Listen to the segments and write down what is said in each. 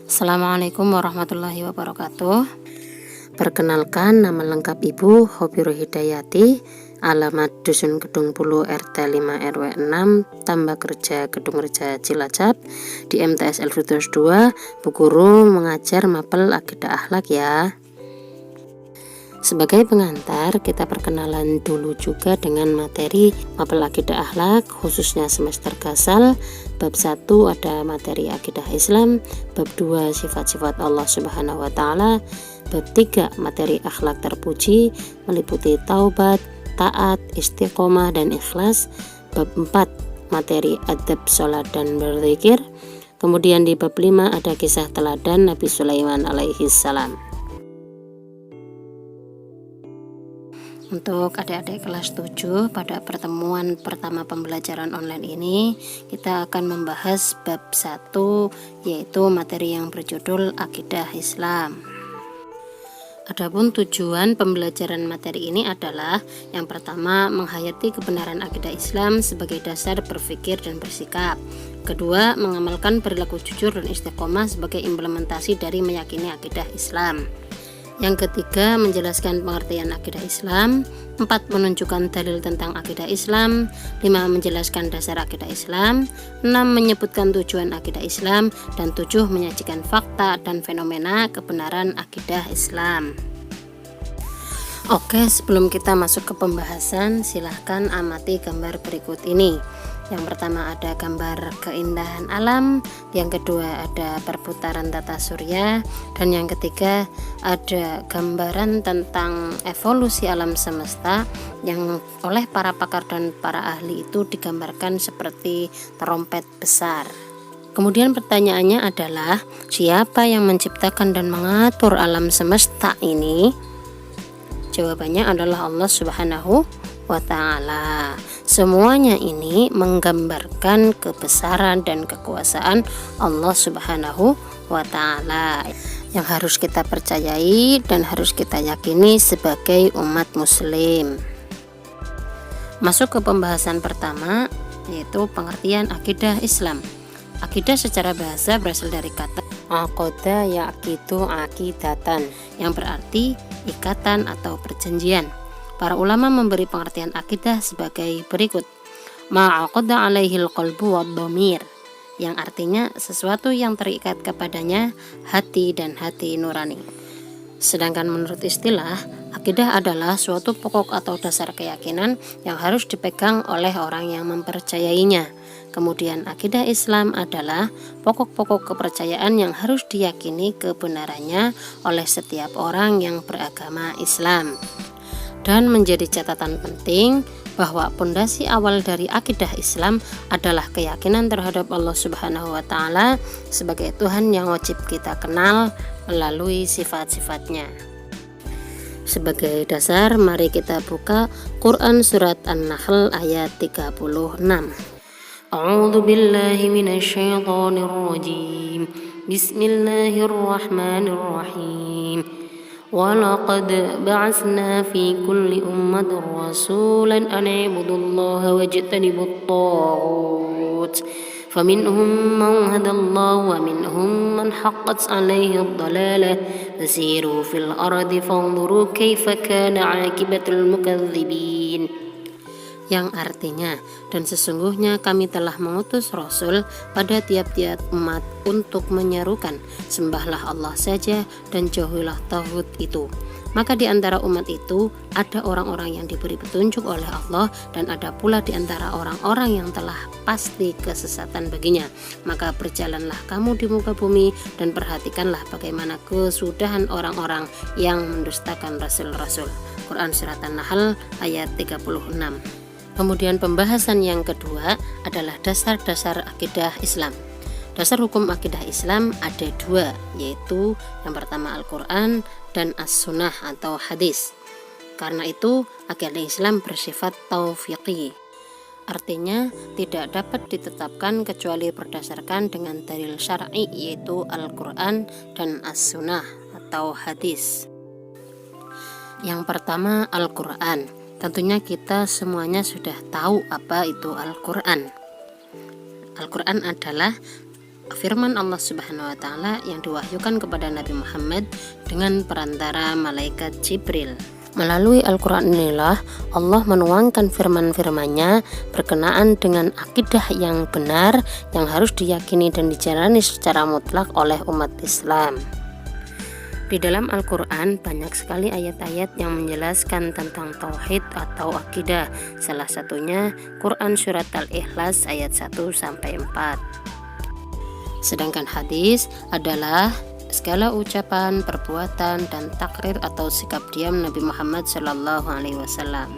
Assalamualaikum warahmatullahi wabarakatuh. Perkenalkan, nama lengkap Ibu Khobiro Hidayati, alamat Dusun Kedung Pulu RT 5 RW 6, Tambak Reja, Kedung Reja, Cilacap, di MTS Elfridos 2, Bu Guru mengajar mapel akidah akhlak ya. Sebagai pengantar, kita perkenalan dulu juga dengan materi mapel akidah akhlak, khususnya semester Gasal. Bab 1 ada materi akidah Islam, bab 2 sifat-sifat Allah Subhanahu wa Ta'ala, bab 3 materi akhlak terpuji meliputi taubat, taat, istiqomah dan ikhlas, bab 4 materi adab, sholat dan berzikir. Kemudian di bab 5 ada kisah teladan Nabi Sulaiman alaihi salam. Untuk adik-adik kelas 7, pada pertemuan pertama pembelajaran online ini kita akan membahas bab 1, yaitu materi yang berjudul akidah Islam. Adapun tujuan pembelajaran materi ini adalah yang pertama, menghayati kebenaran akidah Islam sebagai dasar berpikir dan bersikap. Kedua, mengamalkan perilaku jujur dan istiqomah sebagai implementasi dari meyakini akidah Islam. Yang ketiga, menjelaskan pengertian akidah Islam. 4, menunjukkan dalil tentang akidah Islam. 5, menjelaskan dasar akidah Islam. 6, menyebutkan tujuan akidah Islam. Dan 7, menyajikan fakta dan fenomena kebenaran akidah Islam. Oke, sebelum kita masuk ke pembahasan, silahkan amati gambar berikut ini. Yang pertama ada gambar keindahan alam, yang kedua ada perputaran tata surya, dan yang ketiga ada gambaran tentang evolusi alam semesta yang oleh para pakar dan para ahli itu digambarkan seperti terompet besar. Kemudian pertanyaannya adalah, siapa yang menciptakan dan mengatur alam semesta ini? Jawabannya adalah Allah Subhanahu wa Ta'ala. Semuanya ini menggambarkan kebesaran dan kekuasaan Allah Subhanahu wa Ta'ala yang harus kita percayai dan harus kita yakini sebagai umat muslim. Masuk ke pembahasan pertama, yaitu pengertian akidah Islam. Akidah secara bahasa berasal dari kata aqada yaqidu aqidatan, yang berarti ikatan atau perjanjian. Para ulama memberi pengertian akidah sebagai berikut: ma'aqada alaihil qalbu wad dhamir, yang artinya sesuatu yang terikat kepadanya hati dan hati nurani. Sedangkan menurut istilah, akidah adalah suatu pokok atau dasar keyakinan yang harus dipegang oleh orang yang mempercayainya. Kemudian akidah Islam adalah pokok-pokok kepercayaan yang harus diyakini kebenarannya oleh setiap orang yang beragama Islam. Dan menjadi catatan penting bahwa pondasi awal dari akidah Islam adalah keyakinan terhadap Allah Subhanahu wa Ta'ala sebagai Tuhan yang wajib kita kenal melalui sifat-sifatnya. Sebagai dasar, mari kita buka Quran Surat An-Nahl ayat 36. A'udzu billahi minasyaitonir rajim. Bismillahirrahmanirrahim. وَلَقَدْ بَعَثْنَا فِي كُلِّ أُمَّةٍ رَسُولًا أَنِ اعْبُدُوا اللَّهَ وَاجْتَنِبُوا الطَّاغُوتَ فَمِنْهُمْ مَنْ هَدَى اللَّهُ وَمِنْهُمْ مَنْ حَقَّتْ عَلَيْهِ الضَّلَالَةُ فَسِيرُوا فِي الْأَرْضِ فَانظُرُوا كَيْفَ كَانَ عَاقِبَةُ الْمُكَذِّبِينَ. Yang artinya, dan sesungguhnya kami telah mengutus Rasul pada tiap-tiap umat untuk menyerukan, sembahlah Allah saja dan jauhilah tauhid itu. Maka di antara umat itu ada orang-orang yang diberi petunjuk oleh Allah, dan ada pula di antara orang-orang yang telah pasti kesesatan baginya. Maka berjalanlah kamu di muka bumi dan perhatikanlah bagaimana kesudahan orang-orang yang mendustakan rasul-rasul. Quran Surat An-Nahl ayat 36. Kemudian pembahasan yang kedua adalah dasar-dasar akidah Islam. Dasar hukum akidah Islam ada 2, yaitu yang pertama Al-Quran dan As-Sunnah atau hadis. Karena itu akidah Islam bersifat taufiqi. Artinya tidak dapat ditetapkan kecuali berdasarkan dengan dalil syar'i, yaitu Al-Quran dan As-Sunnah atau hadis. Yang pertama Al-Quran. Tentunya kita semuanya sudah tahu apa itu Al-Quran. Al-Quran adalah firman Allah Subhanahu wa taala yang diwahyukan kepada Nabi Muhammad dengan perantara malaikat Jibril. Melalui Al-Quran inilah Allah menuangkan firman-firman-Nya berkenaan dengan akidah yang benar yang harus diyakini dan dijalani secara mutlak oleh umat Islam. Di dalam Al-Quran banyak sekali ayat-ayat yang menjelaskan tentang tauhid atau akidah. Salah satunya Quran Surat Al-Ikhlas ayat 1-4. Sedangkan hadis adalah segala ucapan, perbuatan, dan takrir atau sikap diam Nabi Muhammad SAW.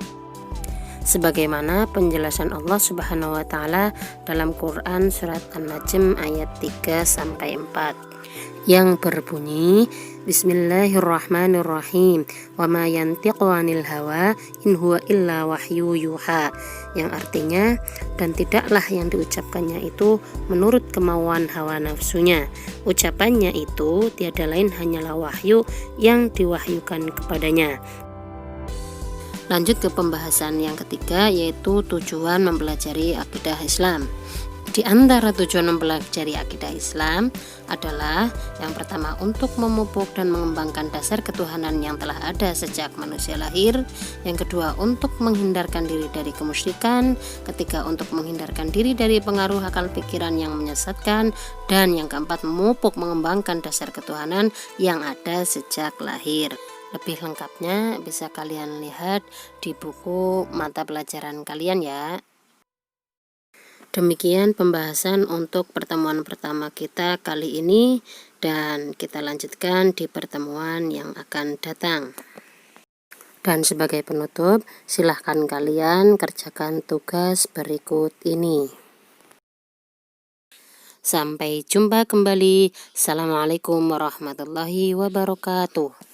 Sebagaimana penjelasan Allah Subhanahu wa taala dalam Quran surat An-Najm ayat 3-4 yang berbunyi Bismillahirrahmanirrahim wa ma yantiqu 'anil hawa in huwa illa wahyu yuha, yang artinya dan tidaklah yang diucapkannya itu menurut kemauan hawa nafsunya, ucapannya itu tiada lain hanyalah wahyu yang diwahyukan kepadanya. Lanjut ke pembahasan yang ketiga, yaitu tujuan mempelajari akidah Islam. Di antara tujuan mempelajari akidah Islam adalah yang pertama untuk memupuk dan mengembangkan dasar ketuhanan yang telah ada sejak manusia lahir, yang kedua untuk menghindarkan diri dari kemusyrikan, ketiga untuk menghindarkan diri dari pengaruh akal pikiran yang menyesatkan, dan yang keempat memupuk mengembangkan dasar ketuhanan yang ada sejak lahir. Lebih lengkapnya bisa kalian lihat di buku mata pelajaran kalian ya. Demikian pembahasan untuk pertemuan pertama kita kali ini, dan kita lanjutkan di pertemuan yang akan datang. Dan sebagai penutup, silahkan kalian kerjakan tugas berikut ini. Sampai jumpa kembali. Assalamualaikum warahmatullahi wabarakatuh.